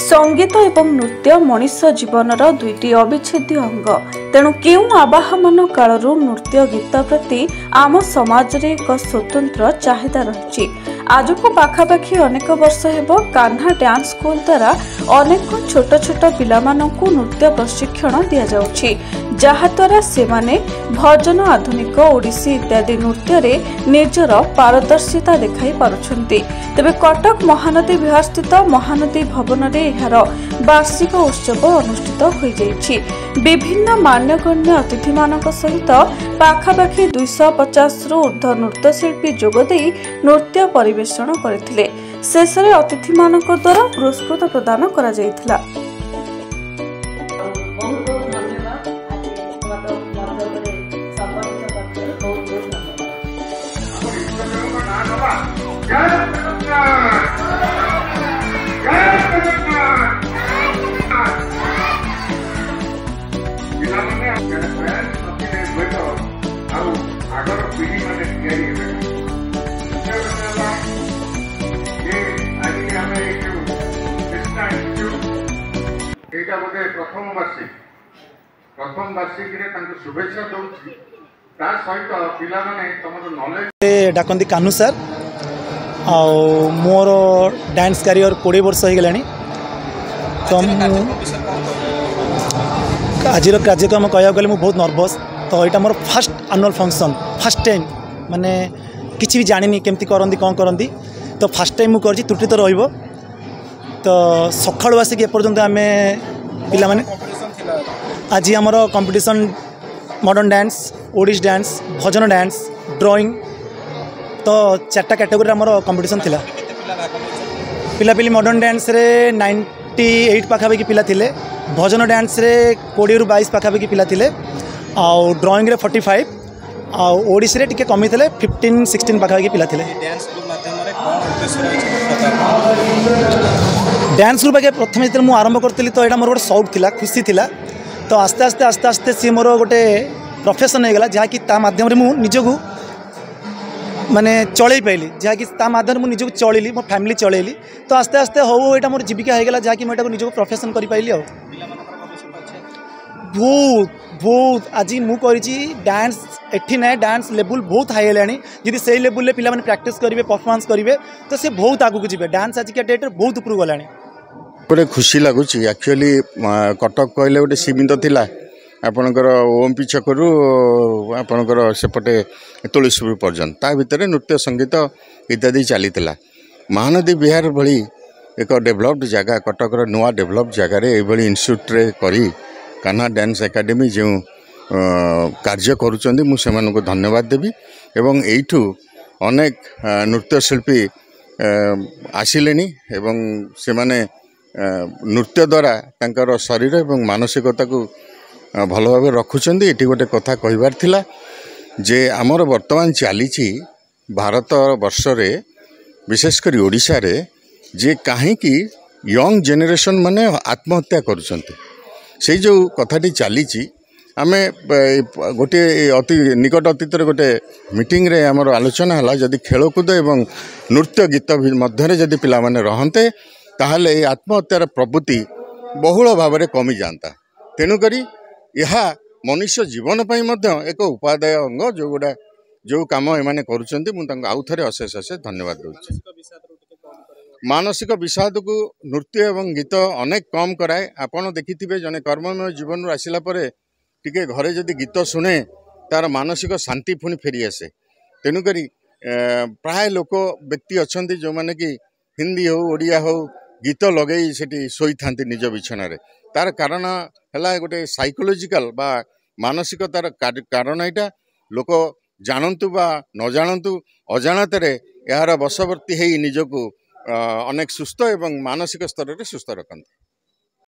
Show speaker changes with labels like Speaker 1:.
Speaker 1: संगीत एवं नृत्य मनीष जीवनर दुईटी अविच्छेद्य अंग। तेणु केउ आवाहमान कालरू नृत्य गीत प्रति आम समाज रे एक स्वतंत्र चाहिदा रही। आज को पाखापाखि अनेक वर्ष हेबो कान्हा डांस स्कूल द्वारा अनेक छोट छोट पिलामानंकु नृत्य प्रशिक्षण दिया जाउछि, जहा द्वारा सेमाने भजन, आधुनिक, ओडिसी इत्यादि नृत्य रे निजर पारदर्शिता देखाई पारुछन्ति। तेबे कटक महानदी विहार स्थित महानदी भवन रे एहार वार्षिक उत्सव अनुष्ठित होई जाइछि। विभिन्न मान्यगण्य अतिथि मानक सहित पाखापाखि 250 रु ऊर्ध्व नृत्यशिल्पी जोगदे नृत्य परिवेषण करथिले। शेषरे अतिथि मानक द्वारा पुरस्कृत प्रदान करा जायथिला।
Speaker 2: प्रथम वार्षिक शुभेच्छा दूसरी सहित पिला
Speaker 3: डाकती कान्हू सर आ मोर डांस करियर 20 वर्ष हो गलानी। तो आज कार्यक्रम कह गले मुझे बहुत नर्वस। तो यहाँ मोर first annual function, first time माने किसी भी जानी केमती करती कौन करती। तो फास्ट टाइम मुझे त्रुटि तो रही। तो सकाळु आसिक एपर्यंत आम पिला माने आज आमर competition modern dance, Odissi dance, bhajan dance, drawing, तो 4टा कैटेगरी आमर कंपटीशन थिला। पिलापिली मॉडर्न डांस रे 98 पाखापाखि पिला थिले, भजन डांस रे 20 रु 22 पाखापाखि पिला थिले, आ ड्राइंग रे 45, आ ओडिसी रे टिके कमी थिले 15-16 पाखापाखि पिला थिले। डांस ग्रुप आगे प्रथम जो मुझे आरंभ करी तो यहाँ मोर गोटे शौक थिला, खुशी थिला। तो आस्ते आस्ते आस्ते आस्ते सी मोर गोटे प्रोफेशन हो गला, जहाँकि माध्यम मु निजक माने चलई पाइली, जहाँकि माध्यम मुझे निजक चलैली, मो फैमिली चलैली। तो आस्ते आस्ते हो यहाँ मोर जीविका हो गला, जहाँकि मुझे निजक प्रोफेशन कर पाइली। बहुत बहुत आज मुझे डांस एठी ना डांस लेवल बहुत हाई है। जी से लेवल पे पे प्रैक्टिस करेंगे, परफॉर्मेंस करेंगे, तो सी बहुत आगू जी। डांस आज डेट बहुत ऊपर गला।
Speaker 2: गोटे खुशी लगुच एक्चुअली कटक कहले गोटे सीमित थिला आपणकर ओएमपी छकरू आपणकर सेपटे तुलसीपुर पर्यंत ता भितर नृत्य संगीत इत्यादि चली महानदी विहार भली एक डेभलप्ड जगह कटकर नुआ डेभलप जगार ये इन्स्टिट्यूट रे करी कान्हा डांस एकेडमी जो कार्य करुचंदी मुझे धन्यवाद देवी। एवं एठू अनेक नृत्यशिल्पी आसिले एवं से माने नृत्य द्वारा तांकर शरीर एवं मानसिकता को भल भाव रखुंट। ये गोटे कथा कहबार थिला जे आमर वर्तमान चली भारत वर्ष रे विशेषकर ओडिशा रे जे कहीं यंग जेनेरेशन माने आत्महत्या करुचंती। से जो कथाटी चली आमे गोटे अति निकट अतीत गोटे मीटिंग रे आमर आलोचना है जदि खेलकूद एवं नृत्य गीत मध्य जदि पिला माने रहंते ताहले आत्महत्यार प्रवृत्ति बहुल भाव में कमी जाता। तेणुक यह मनुष्य जीवन पर एक उपादेय अंग जो गुड़ा जो कम एमाने करुचंती मुझे आउ थे अशेष अशेष धन्यवाद दूसरी। मानसिक विषाद को नृत्य एवं गीत अनेक कम कराए। आपड़ देखिथे जने कर्ममय जीवन आसला टिके घरे जदि गीत शुणे तार मानसिक शांति पुणी फेरी आसे। तेणुक प्राय लोक व्यक्ति अच्छा जो मैंने कि हिंदी हो ओडिया हो गीत लगे सेठी शोई था निज बिछण तार कारण है गोटे साइकोलॉजिकल बा मानसिक तार कारण यहाँ लोक जानतु बा न जानतु अजाणत यार बशवर्ती है निजक अनेक सुस्थ एवं मानसिक स्तर में सुस्थ रखते।